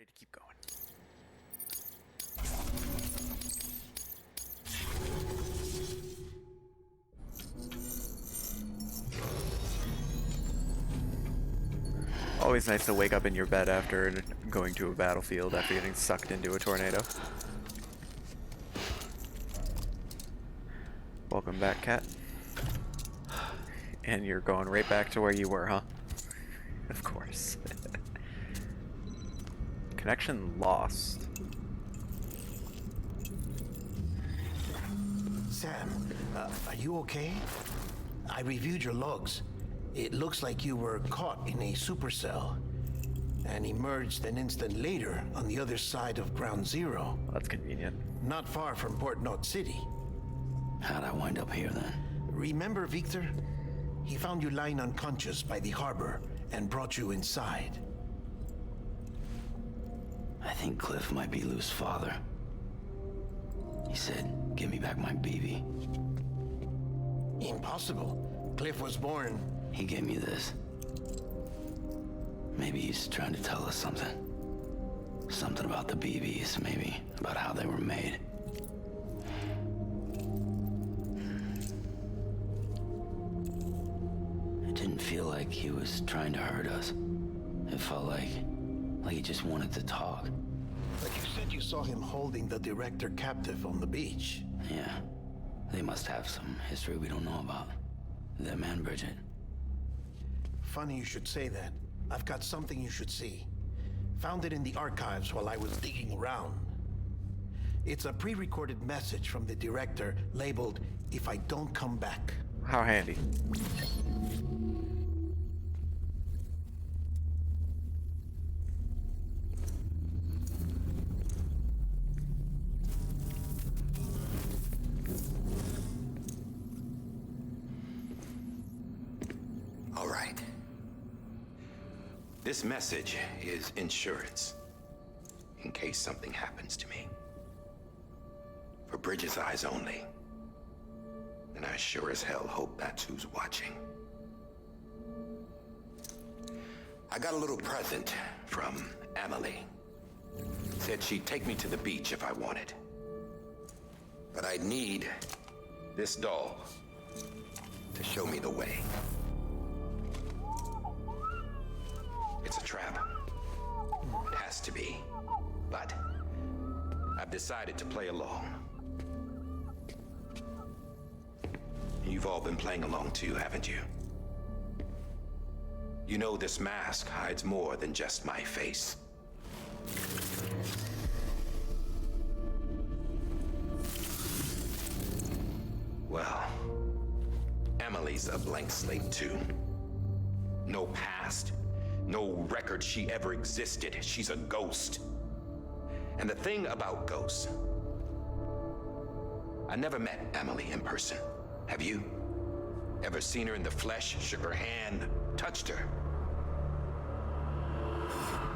ready to keep going. Always nice to wake up in your bed after going to a battlefield after getting sucked into a tornado. Welcome back, Cat. And you're going right back to where you were, huh? Of course. Connection lost. Sam, are you okay? I reviewed your logs. It looks like you were caught in a supercell and emerged an instant later on the other side of Ground Zero. Well, that's convenient. Not far from Port Knot City. How'd I wind up here then? Remember Victor? He found you lying unconscious by the harbor and brought you inside. I think Cliff might be Lou's father. He said, give me back my BB. Impossible. Cliff was born. He gave me this. Maybe he's trying to tell us something. Something about the BBs, maybe. About how they were made. It didn't feel like he was trying to hurt us. It felt like he just wanted to talk. But you said you saw him holding the director captive on the beach. Yeah. They must have some history we don't know about. Them and Bridget. Funny you should say that. I've got something you should see. Found it in the archives while I was digging around. It's a pre-recorded message from the director labeled, "If I don't come back." How handy. All right. This message is insurance, in case something happens to me. For Bridget's eyes only. And I sure as hell hope that's who's watching. I got a little present from Amelie. Said she'd take me to the beach if I wanted. But I'd need this doll to show me the way. It's a trap. It has to be. But I've decided to play along. You've all been playing along too, haven't you? You know this mask hides more than just my face. Well, Amelie's a blank slate too. No past. No record she ever existed. She's a ghost. And the thing about ghosts, I never met Amelie in person. Have you? Ever seen her in the flesh, shook her hand, touched her?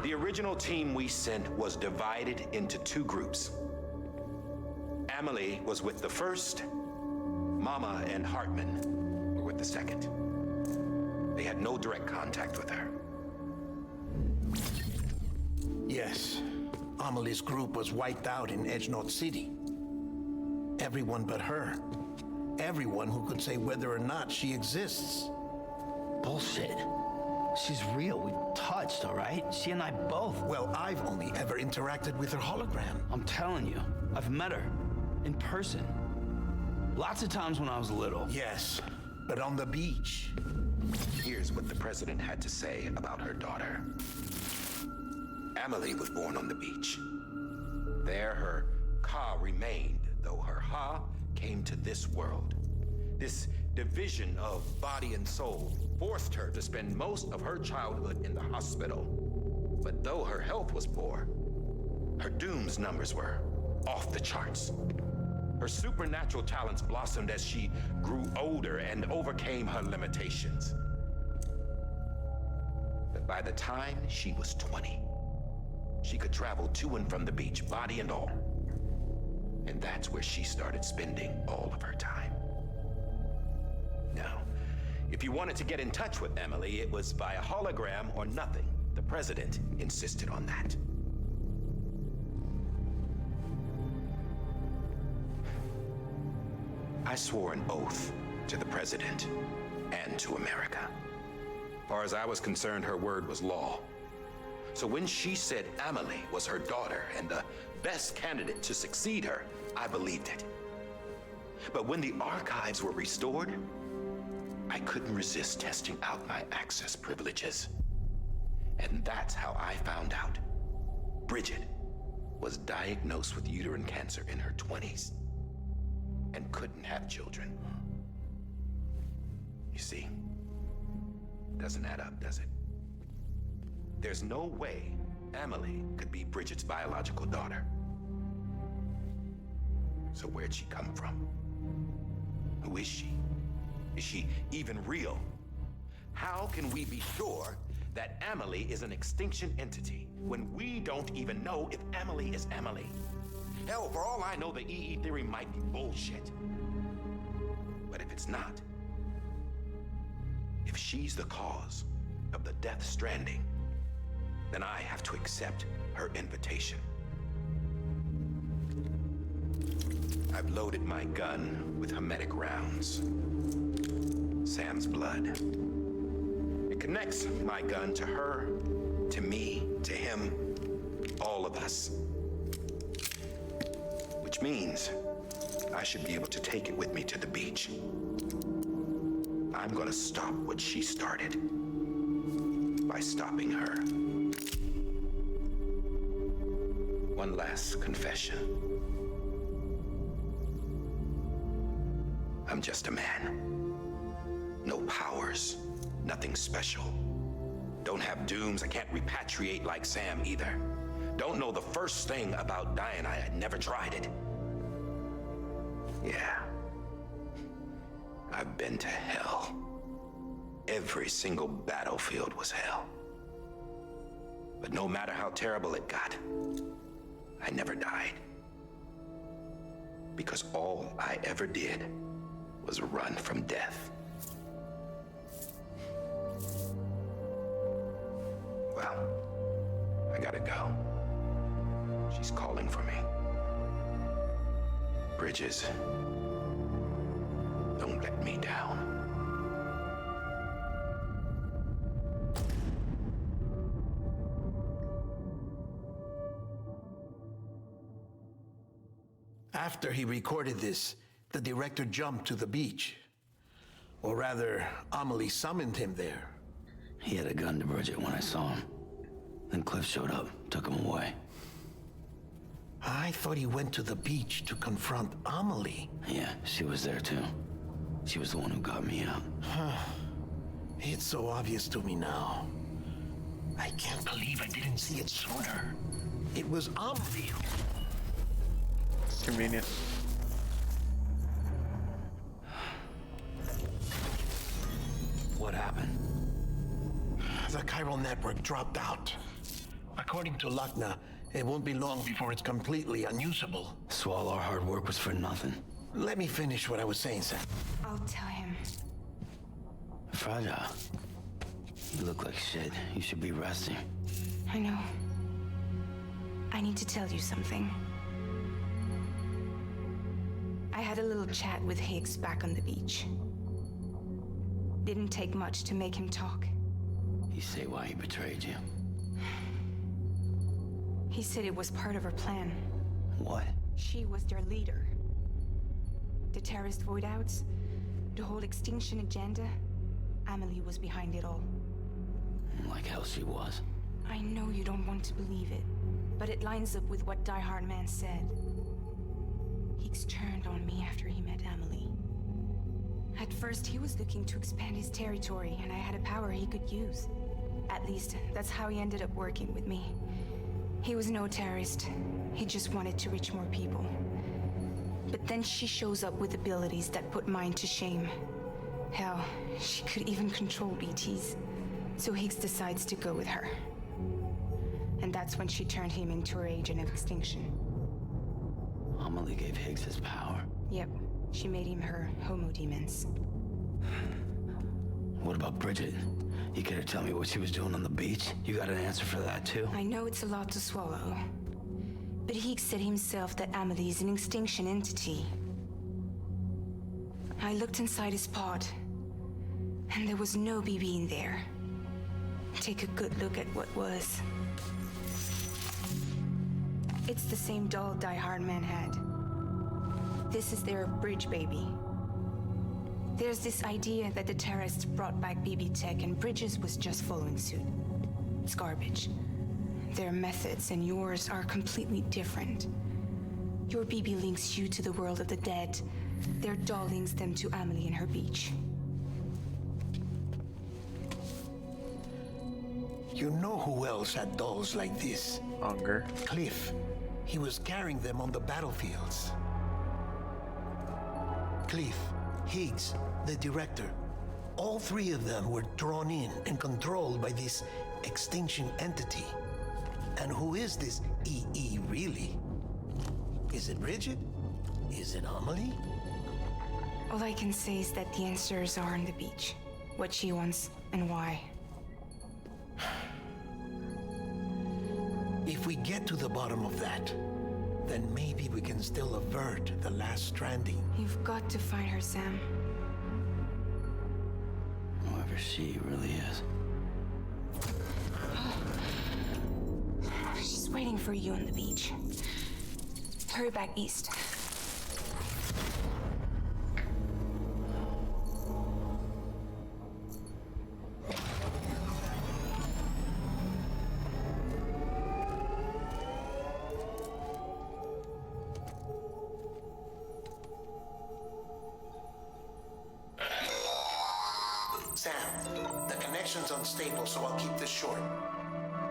The original team we sent was divided into two groups. Amelie was with the first. Mama and Hartman were with the second. They had no direct contact with her. Yes. Amelie's group was wiped out in Edge Knot City. Everyone but her. Everyone who could say whether or not she exists. Bullshit. She's real. We touched, all right? She and I both. Well, I've only ever interacted with her hologram. I'm telling you, I've met her. In person. Lots of times when I was little. Yes, but on the beach. Here's what the president had to say about her daughter. Amelie was born on the beach. There her Ka remained, though her Ha came to this world. This division of body and soul forced her to spend most of her childhood in the hospital. But though her health was poor, her Doom's numbers were off the charts. Her supernatural talents blossomed as she grew older and overcame her limitations. But by the time she was 20, she could travel to and from the beach, body and all. And that's where she started spending all of her time. Now, if you wanted to get in touch with Amelie, it was via hologram or nothing. The president insisted on that. I swore an oath to the President and to America. As far as I was concerned, her word was law. So when she said Amelie was her daughter and the best candidate to succeed her, I believed it. But when the archives were restored, I couldn't resist testing out my access privileges. And that's how I found out Bridget was diagnosed with uterine cancer in her 20s and couldn't have children. You see, doesn't add up, does it? There's no way Amelie could be Bridget's biological daughter. So where'd she come from? Who is she? Is she even real? How can we be sure that Amelie is an extinction entity when we don't even know if Amelie is Amelie? Hell, for all I know, the EE theory might be bullshit. But if it's not, if she's the cause of the death stranding, then I have to accept her invitation. I've loaded my gun with hermetic rounds. Sam's blood. It connects my gun to her, to me, to him, all of us. Which means I should be able to take it with me to the beach. I'm gonna stop what she started by stopping her. One last confession. I'm just a man. No powers, nothing special. Don't have dooms, I can't repatriate like Sam either. Don't know the first thing about dying, I had never tried it. Yeah. I've been to hell. Every single battlefield was hell. But no matter how terrible it got, I never died. Because all I ever did was run from death. Well, I gotta go. She's calling for me. Bridges, don't let me down. After he recorded this, the director jumped to the beach. Or rather, Amelie summoned him there. He had a gun to Bridget when I saw him. Then Cliff showed up, took him away. I thought he went to the beach to confront Amelie. Yeah, she was there too. She was the one who got me out. It's so obvious to me now. I can't believe I didn't see it sooner. It was Amelie. Convenient. What happened? The chiral network dropped out. According to Luckna, it won't be long before it's completely unusable. So all our hard work was for nothing. Let me finish what I was saying, Sam. I'll tell him. Fragile. You look like shit. You should be resting. I know. I need to tell you something. I had a little chat with Higgs back on the beach. Didn't take much to make him talk. You say why he betrayed you. He said it was part of her plan. What? She was their leader. The terrorist void outs, the whole extinction agenda, Amelie was behind it all. Like hell she was. I know you don't want to believe it, but it lines up with what Die-Hardman said. Higgs turned on me after he met Amelie. At first, he was looking to expand his territory, and I had a power he could use. At least, that's how he ended up working with me. He was no terrorist. He just wanted to reach more people. But then she shows up with abilities that put mine to shame. Hell, she could even control BTs. So Higgs decides to go with her. And that's when she turned him into her agent of extinction. Amelie gave Higgs his power. Yep, she made him her homo demons. What about Bridget? You care to tell me what she was doing on the beach? You got an answer for that too? I know it's a lot to swallow. But Higgs said himself that Amelie is an extinction entity. I looked inside his pod, and there was no BB in there. Take a good look at what was. It's the same doll Die-Hardman had. This is their bridge baby. There's this idea that the terrorists brought back BB tech and Bridges was just following suit. It's garbage. Their methods and yours are completely different. Your BB links you to the world of the dead. Their doll links them to Amelie and her beach. You know who else had dolls like this? Unger. Cliff. He was carrying them on the battlefields. Cliff, Higgs, the director. All three of them were drawn in and controlled by this extinction entity. And who is this EE really? Is it Bridget? Is it Amelie? All I can say is that the answers are on the beach. What she wants and why. If we get to the bottom of that, then maybe we can still avert the last stranding. You've got to find her, Sam. Whoever she really is. She's waiting for you on the beach. Hurry back east. Sam, the connection's unstable, so I'll keep this short.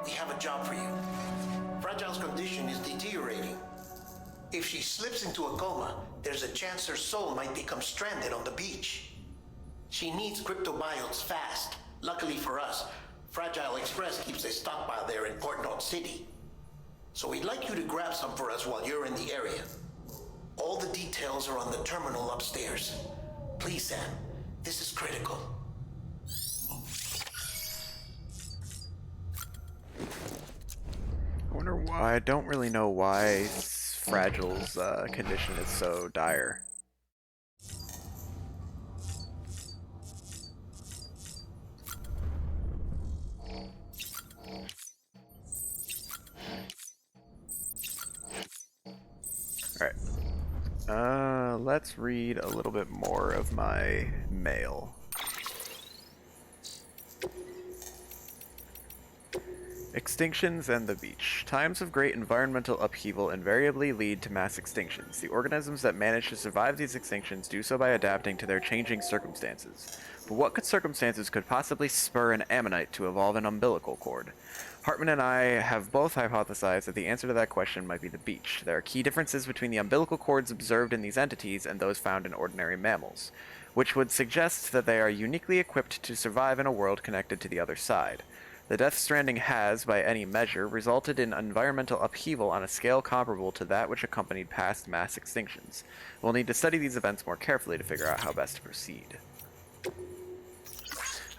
We have a job for you. Fragile's condition is deteriorating. If she slips into a coma, there's a chance her soul might become stranded on the beach. She needs cryptobiotes fast. Luckily for us, Fragile Express keeps a stockpile there in Port North City. So we'd like you to grab some for us while you're in the area. All the details are on the terminal upstairs. Please, Sam, this is critical. I wonder why. I don't really know why Fragile's condition is so dire. Alright. Let's read a little bit more of my mail. Extinctions and the beach. Times of great environmental upheaval invariably lead to mass extinctions. The organisms that manage to survive these extinctions do so by adapting to their changing circumstances. But what circumstances could possibly spur an ammonite to evolve an umbilical cord? Hartman and I have both hypothesized that the answer to that question might be the beach. There are key differences between the umbilical cords observed in these entities and those found in ordinary mammals, which would suggest that they are uniquely equipped to survive in a world connected to the other side. The Death Stranding has, by any measure, resulted in environmental upheaval on a scale comparable to that which accompanied past mass extinctions. We'll need to study these events more carefully to figure out how best to proceed.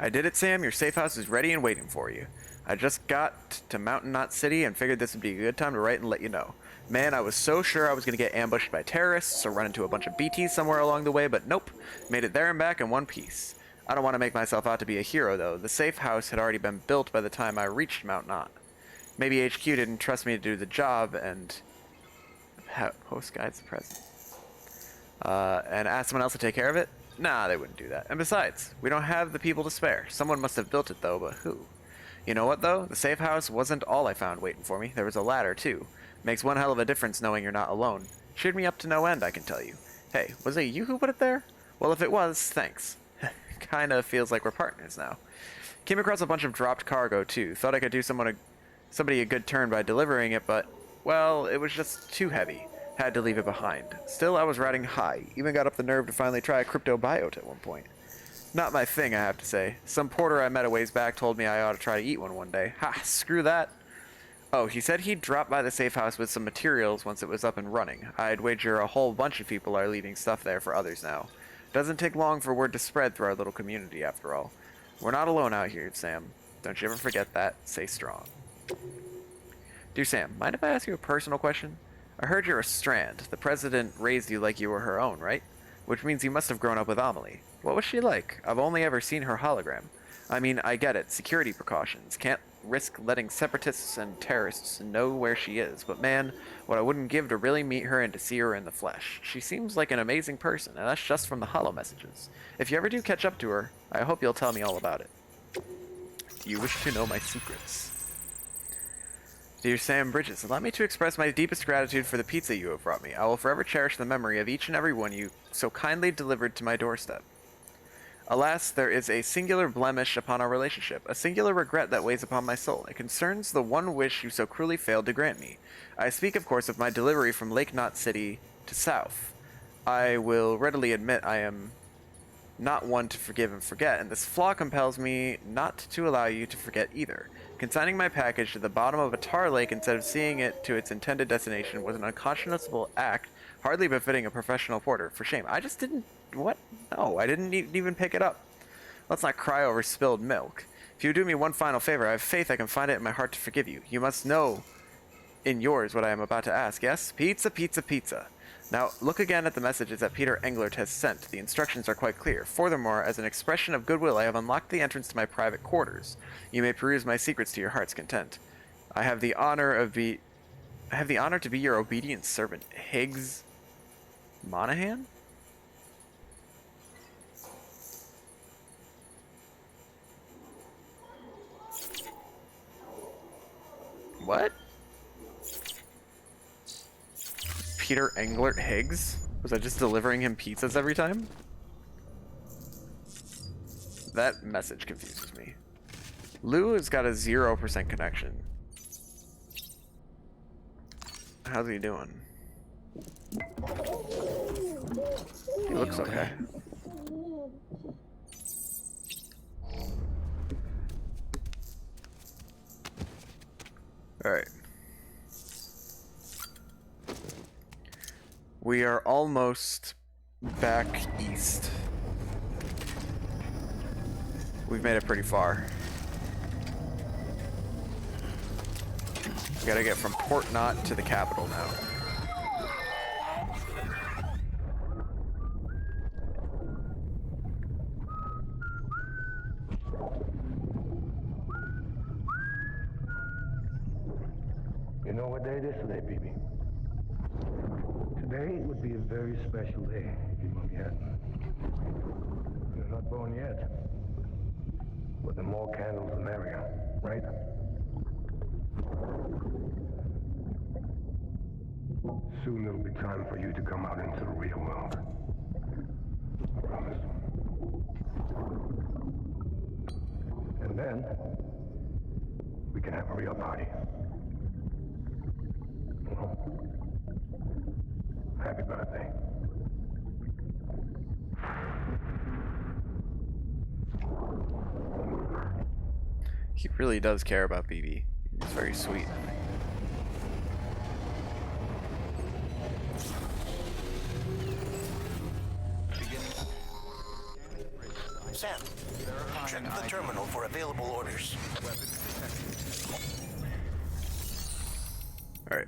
I did it, Sam. Your safe house is ready and waiting for you. I just got to Mountain Knot City and figured this would be a good time to write and let you know. Man, I was so sure I was going to get ambushed by terrorists or run into a bunch of BTs somewhere along the way, but nope. Made it there and back in one piece. I don't want to make myself out to be a hero, though. The safe house had already been built by the time I reached Mount Knot. Maybe HQ didn't trust me to do the job and post guides the present. And ask someone else to take care of it? Nah, they wouldn't do that. And besides, we don't have the people to spare. Someone must have built it, though, but who? You know what, though? The safe house wasn't all I found waiting for me. There was a ladder, too. Makes one hell of a difference knowing you're not alone. Cheered me up to no end, I can tell you. Hey, was it you who put it there? Well, if it was, thanks. Kinda feels like we're partners now. Came across a bunch of dropped cargo, too. Thought I could do somebody a good turn by delivering it, but, well, it was just too heavy. Had to leave it behind. Still, I was riding high. Even got up the nerve to finally try a cryptobiote at one point. Not my thing, I have to say. Some porter I met a ways back told me I ought to try to eat one day. Ha, screw that. Oh, he said he'd drop by the safe house with some materials once it was up and running. I'd wager a whole bunch of people are leaving stuff there for others now. Doesn't take long for word to spread through our little community, after all. We're not alone out here, Sam. Don't you ever forget that. Stay strong. Dear Sam, mind if I ask you a personal question? I heard you're a Strand. The President raised you like you were her own, right? which means you must have grown up with Amelie. What was she like? I've only ever seen her hologram. I mean, I get it, security precautions. Can't risk letting separatists and terrorists know where she is, but man, what I wouldn't give to really meet her and to see her in the flesh. She seems like an amazing person, and that's just from the holo messages. If you ever do catch up to her, I hope you'll tell me all about it. Do you wish to know my secrets? Dear Sam Bridges, allow me to express my deepest gratitude for the pizza you have brought me. I will forever cherish the memory of each and every one you so kindly delivered to my doorstep. Alas, there is a singular blemish upon our relationship, a singular regret that weighs upon my soul. It concerns the one wish you so cruelly failed to grant me. I speak, of course, of my delivery from Lake Knot City to South. I will readily admit I am not one to forgive and forget, and this flaw compels me not to allow you to forget either. Consigning my package to the bottom of a tar lake instead of seeing it to its intended destination was an unconscionable act, hardly befitting a professional porter. For shame. I just didn't... What? No, I didn't even pick it up. Let's not cry over spilled milk. If you do me one final favor, I have faith I can find it in my heart to forgive you. You must know in yours what I am about to ask. Yes? Pizza, pizza, pizza. Now, look again at the messages that Peter Englert has sent. The instructions are quite clear. Furthermore, as an expression of goodwill, I have unlocked the entrance to my private quarters. You may peruse my secrets to your heart's content. I have the honor to be your obedient servant, Higgs Monahan? What? Peter Englert Higgs? Was I just delivering him pizzas every time? That message confuses me. Lou has got a 0% connection. How's he doing? He looks okay. Alright. We are almost back east. We've made it pretty far. We gotta get from Port Knot to the capital now. You know what day it is today, BB? Today would be a very special day if you mom yet. You're not born yet. But the more candles, the merrier, right? Soon it'll be time for you to come out into the real world. I promise. And then, we can have a real party. Happy birthday. He really does care about BB. He's very sweet. Sam, check the terminal for available orders. Alright,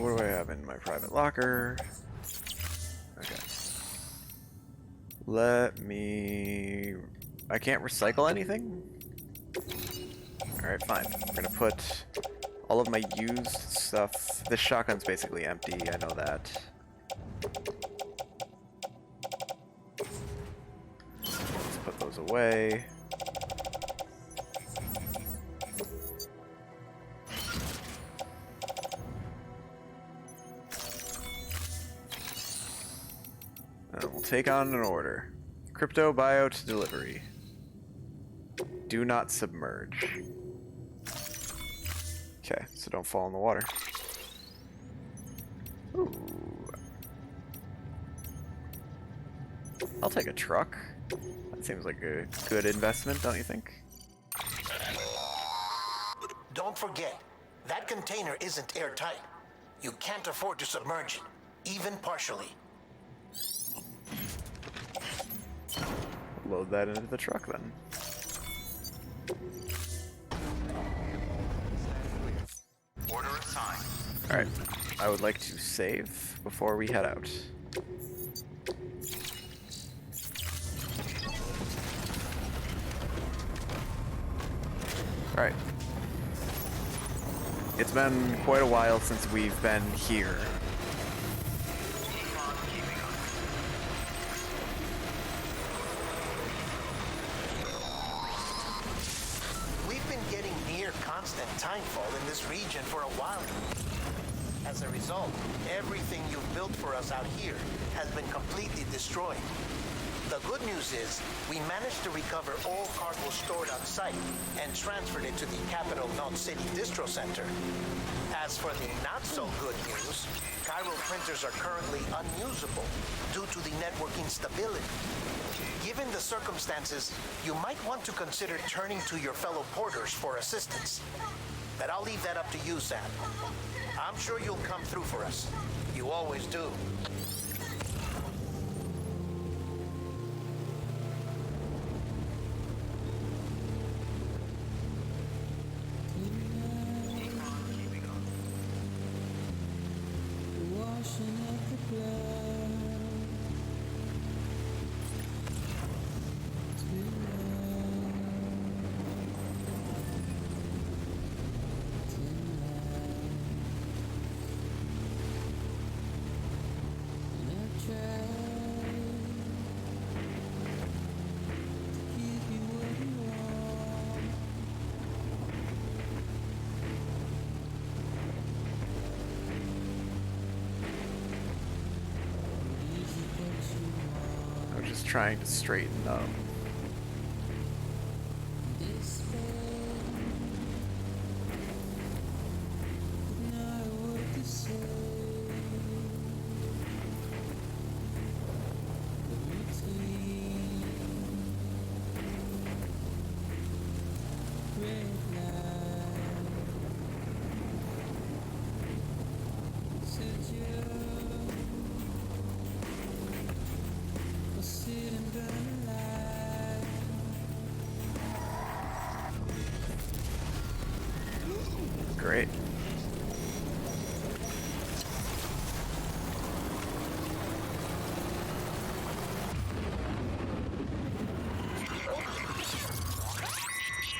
what do I have in my private locker? Okay. Let me... I can't recycle anything? Alright, fine. We're gonna put all of my used stuff... This shotgun's basically empty, I know that. Let's put those away. We'll take on an order. Crypto bio to delivery. Do not submerge. Okay, so don't fall in the water. Ooh. I'll take a truck. That seems like a good investment, don't you think? Don't forget, that container isn't airtight. You can't afford to submerge it, even partially. Load that into the truck then. Order assigned. Alright, I would like to save before we head out. Alright. It's been quite a while since we've been here. We've been getting near constant timefall in this region for a while. As a result, everything you've built for us out here has been completely destroyed. The good news is, we managed to recover all cargo stored on site and transferred it to the Capital Knot City Distro Center. As for the not-so-good news, chiral printers are currently unusable due to the network instability. Given the circumstances, you might want to consider turning to your fellow porters for assistance. But I'll leave that up to you, Sam. I'm sure you'll come through for us. You always do. Just trying to straighten up. Great.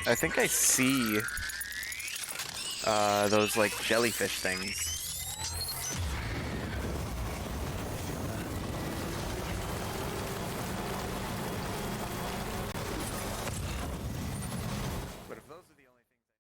I think I see those like jellyfish things.